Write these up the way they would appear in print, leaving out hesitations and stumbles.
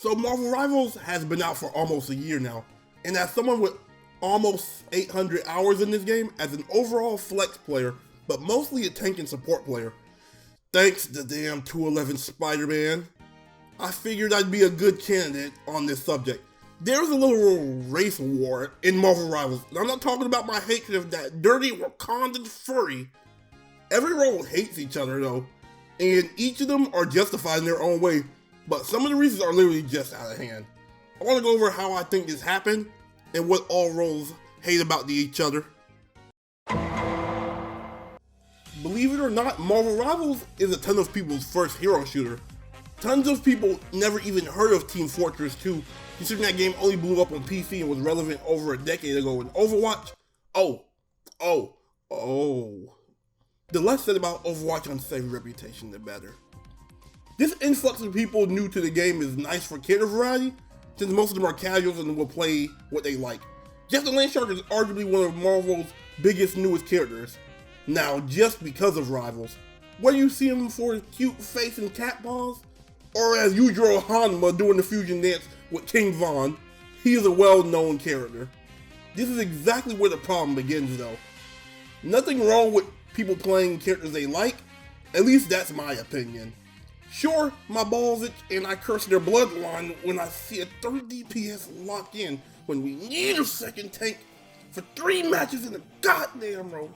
So Marvel Rivals has been out for almost a year now, and as someone with almost 800 hours in this game, as an overall flex player, but mostly a tank and support player, thanks to damn 211 Spider-Man, I figured I'd be a good candidate on this subject. There's a little race war in Marvel Rivals, and I'm not talking about my hatred of that dirty Wakandan furry. Every role hates each other though, and each of them are justified in their own way, but some of the reasons are literally just out of hand. I want to go over how I think this happened, and what all roles hate about each other. Believe it or not, Marvel Rivals is a ton of people's first hero shooter. Tons of people never even heard of Team Fortress 2, considering that game only blew up on PC and was relevant over a decade ago in Overwatch. The less said about Overwatch unsavory reputation, the better. This influx of people new to the game is nice for character variety, since most of them are casuals and will play what they like. Jeff the Landshark is arguably one of Marvel's biggest, newest characters. Now, just because of Rivals, whether you see him for his cute face and cat paws, or as Yujiro Hanma doing the fusion dance with King Von, he is a well-known character. This is exactly where the problem begins though. Nothing wrong with people playing characters they like, at least that's my opinion. Sure, my balls itch and I curse their bloodline when I see a 3rd DPS locked in when we need a second tank for 3 matches in a goddamn row.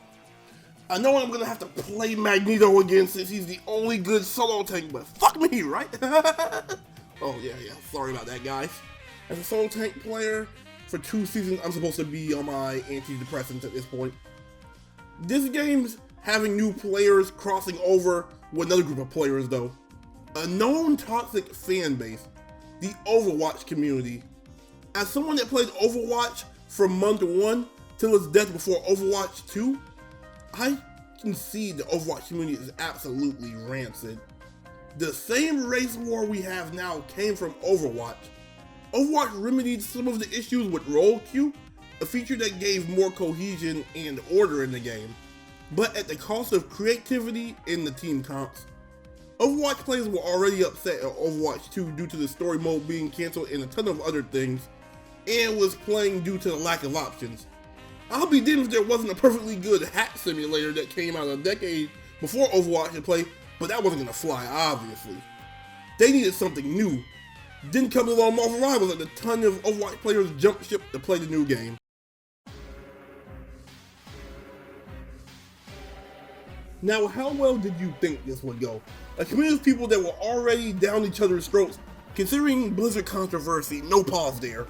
I know I'm gonna have to play Magneto again since he's the only good solo tank, but fuck me, right? Oh yeah, sorry about that, guys. As a solo tank player, for 2 seasons, I'm supposed to be on my antidepressants at this point. This game's having new players crossing over with another group of players though. A known toxic fan base, the Overwatch community. As someone that played Overwatch from month 1 till its death before Overwatch 2, I can see the Overwatch community is absolutely rancid. The same race war we have now came from Overwatch. Overwatch remedied some of the issues with role queue, a feature that gave more cohesion and order in the game, but at the cost of creativity in the team comps. Overwatch players were already upset at Overwatch 2 due to the story mode being cancelled and a ton of other things, and was playing due to the lack of options. I'll be damned if there wasn't a perfectly good hack simulator that came out a decade before Overwatch to play, but that wasn't gonna fly, obviously. They needed something new. Didn't come along Marvel Rivals and a ton of Overwatch players jumped ship to play the new game. Now, how well did you think this would go? A community of people that were already down each other's throats, considering Blizzard controversy, no pause there.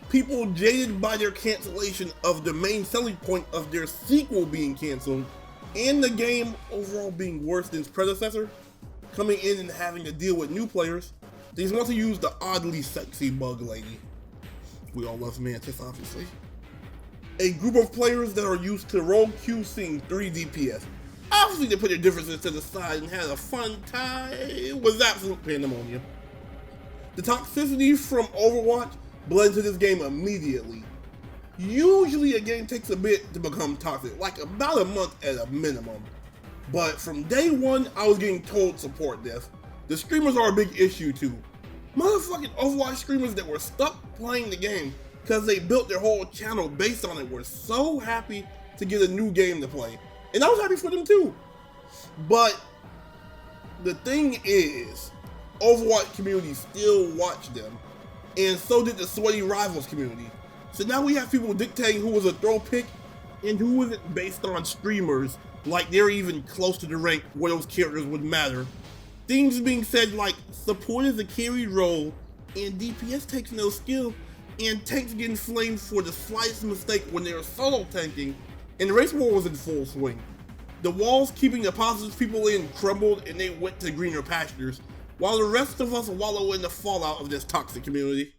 People jaded by their cancellation of the main selling point of their sequel being cancelled, and the game overall being worse than its predecessor, coming in and having to deal with new players. They just want to use the oddly sexy bug lady. We all love Mantis, obviously. A group of players that are used to role queue seeing 3 DPS. Obviously they put their differences to the side and had a fun time. It was absolute pandemonium. The toxicity from Overwatch bled into this game immediately. Usually a game takes a bit to become toxic, like about a month at a minimum. But from day 1, I was getting told support this. The streamers are a big issue too. Motherfucking Overwatch streamers that were stuck playing the game because they built their whole channel based on it were so happy to get a new game to play. And I was happy for them too. But the thing is, Overwatch community still watched them, and so did the sweaty Rivals community. So now we have people dictating who was a throw pick and who wasn't based on streamers, like they're even close to the rank where those characters would matter. Things being said like support is a carry role and DPS takes no skill, and tanks getting flamed for the slightest mistake when they were solo tanking, and the race war was in full swing. The walls keeping the positive people in crumbled and they went to greener pastures, while the rest of us wallow in the fallout of this toxic community.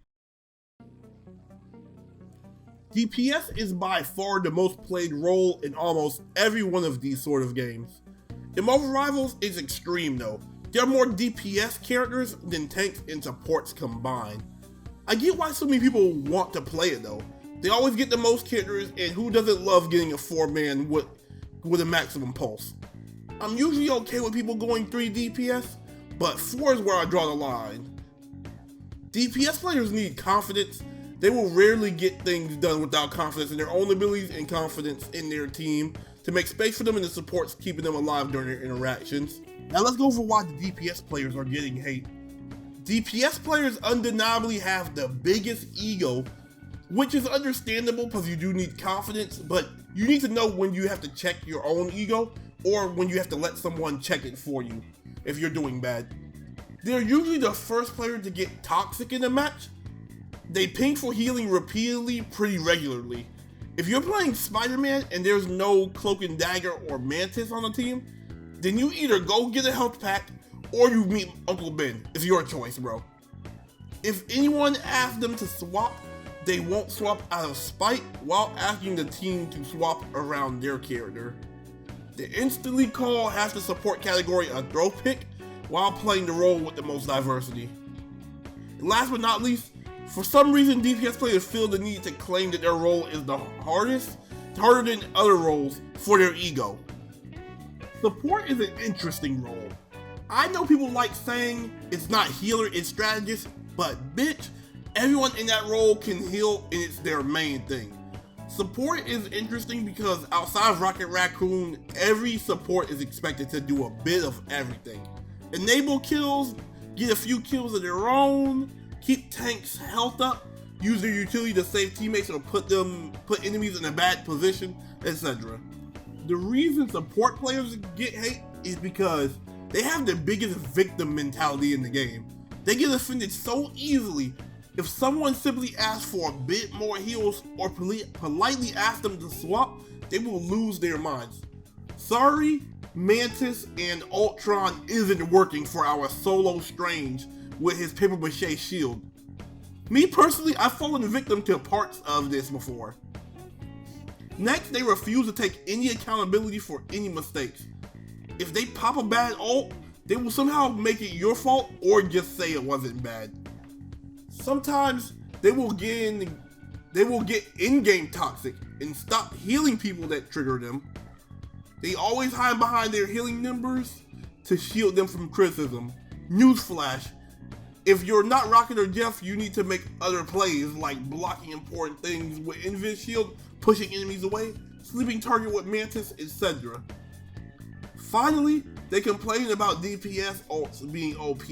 DPS is by far the most played role in almost every one of these sort of games. In Marvel Rivals, it's extreme though. There are more DPS characters than tanks and supports combined. I get why so many people want to play it though. They always get the most characters, and who doesn't love getting a 4-man with a maximum pulse? I'm usually okay with people going 3 DPS, but 4 is where I draw the line. DPS players need confidence. They will rarely get things done without confidence in their own abilities and confidence in their team to make space for them and the supports keeping them alive during their interactions. Now let's go over why the DPS players are getting hate. DPS players undeniably have the biggest ego, which is understandable because you do need confidence, but you need to know when you have to check your own ego or when you have to let someone check it for you if you're doing bad. They're usually the first player to get toxic in a match. They ping for healing repeatedly pretty regularly. If you're playing Spider-Man and there's no Cloak and Dagger or Mantis on the team, then you either go get a health pack or you meet Uncle Ben. It's your choice, bro. If anyone asks them to swap, they won't swap out of spite while asking the team to swap around their character. They instantly call half the support category a throw pick while playing the role with the most diversity. And last but not least, for some reason DPS players feel the need to claim that their role is the harder than other roles for their ego. Support is an interesting role. I know people like saying it's not healer, it's strategist, but bitch, everyone in that role can heal and it's their main thing. Support is interesting because outside of Rocket Raccoon, every support is expected to do a bit of everything. Enable kills, get a few kills of their own, keep tanks' health up, use their utility to save teammates or put enemies in a bad position, etc. The reason support players get hate is because they have the biggest victim mentality in the game. They get offended so easily. If someone simply asks for a bit more heals or politely asks them to swap, they will lose their minds. Sorry, Mantis and Ultron isn't working for our solo Strange with his paper mache shield. Me personally, I've fallen victim to parts of this before. Next, they refuse to take any accountability for any mistakes. If they pop a bad ult, they will somehow make it your fault or just say it wasn't bad. Sometimes they will get in-game toxic and stop healing people that trigger them. They always hide behind their healing numbers to shield them from criticism. Newsflash, if you're not Rocket or Jeff, you need to make other plays like blocking important things with Invis Shield, pushing enemies away, sleeping target with Mantis, etc. Finally, they complain about DPS ults being OP,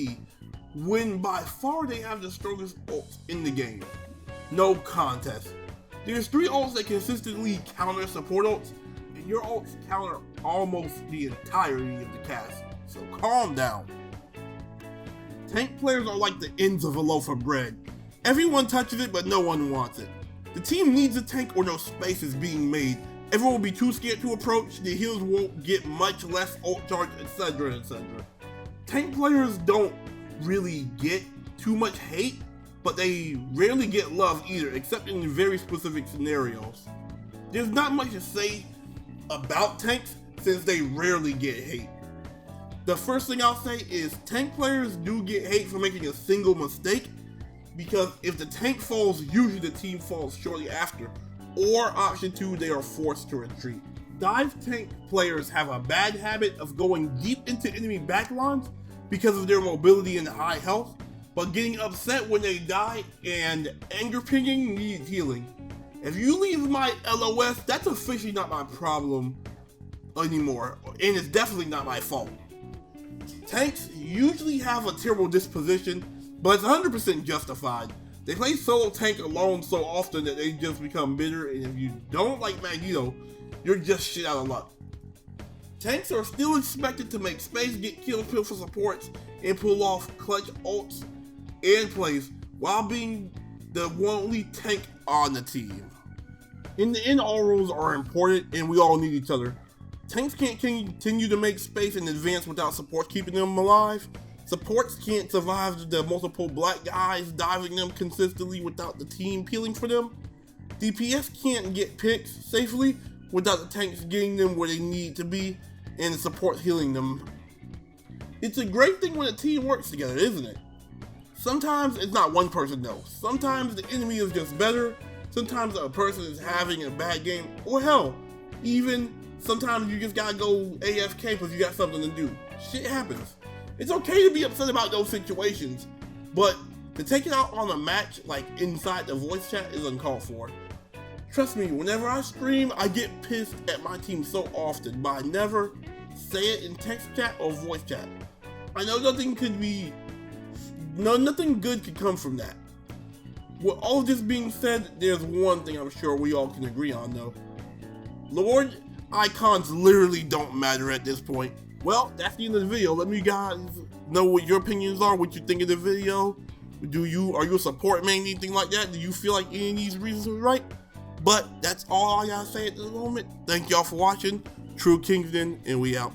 when by far they have the strongest ults in the game. No contest. There's 3 ults that consistently counter support ults, and your ults counter almost the entirety of the cast, so calm down. Tank players are like the ends of a loaf of bread. Everyone touches it, but no one wants it. The team needs a tank or no space is being made. Everyone will be too scared to approach, the heals won't get much less ult charge, etc, etc. Tank players don't really get too much hate, but they rarely get love either, except in very specific scenarios. There's not much to say about tanks since they rarely get hate. The first thing I'll say is tank players do get hate for making a single mistake, because if the tank falls, usually the team falls shortly after, or option 2, they are forced to retreat. Dive tank players have a bad habit of going deep into enemy backlines because of their mobility and high health, but getting upset when they die and anger pinging needs healing. If you leave my LOS, that's officially not my problem anymore, and it's definitely not my fault. Tanks usually have a terrible disposition, but it's 100% justified. They play solo tank alone so often that they just become bitter, and if you don't like Magneto, you're just shit out of luck. Tanks are still expected to make space, get kills, peel for supports, and pull off clutch ults and plays while being the only tank on the team. In the end, all roles are important and we all need each other. Tanks can't continue to make space and advance without support keeping them alive. Supports can't survive the multiple black guys diving them consistently without the team peeling for them. DPS can't get picks safely without the tanks getting them where they need to be and the support healing them. It's a great thing when a team works together, isn't it? Sometimes it's not one person though. Sometimes the enemy is just better. Sometimes a person is having a bad game, or hell, even sometimes you just gotta go AFK because you got something to do. Shit happens. It's okay to be upset about those situations, but To take it out on a match like inside the voice chat is uncalled for. Trust me, whenever I stream, I get pissed at my team so often, but I never say it in text chat or voice chat. I know nothing good could come from that. With all of this being said, there's one thing I'm sure we all can agree on though. Lord, icons literally don't matter at this point. Well, that's the end of the video. Let me guys know what your opinions are, what you think of the video. Are you a support man, anything like that? Do you feel like any of these reasons are right? But that's all I gotta say at this moment. Thank y'all for watching. True Kingston, and we out.